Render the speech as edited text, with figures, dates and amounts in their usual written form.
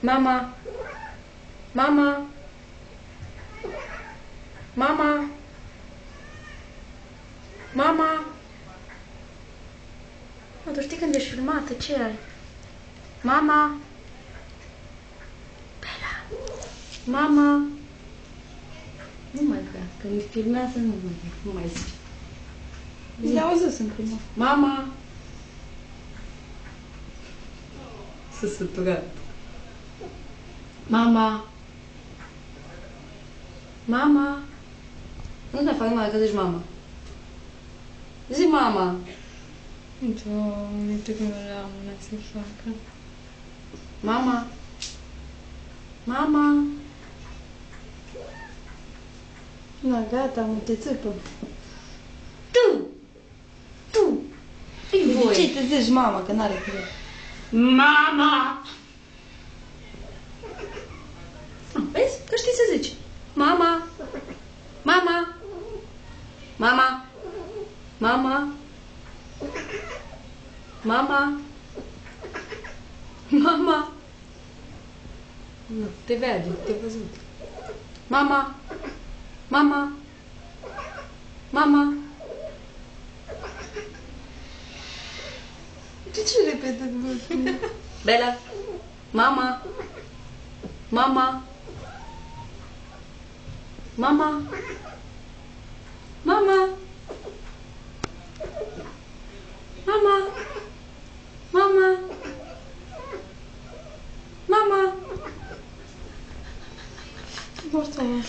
Mama. Mama. Mama. Mama. Mă, tu știi când ești filmată, ce ai? Mama. Bella. Mama. Nu mai vrea, când filmează nu mai zice. Le auzit în prima. Mama. S-a săturat. Mama. Mama. Nu mai fac numai că zici mama. Zi mama. Doamne, te gândeam să facă. Mama. Mama. Na, gata, mă, te țipă. Tu. Tu. Fii De voi. ce te zici mama, că n-are cuvânt? Mama. Vezi? Că știi să zici. Mama. Mama. Mama. Mama. Mama. Mama. Nu, te vede, te-ai văzut. Mama. Mama. Mama. De ce repetă mult? Bella. Mama. Mama. Mama. Mama. Mama. Mama. Mama. Mortă, mă.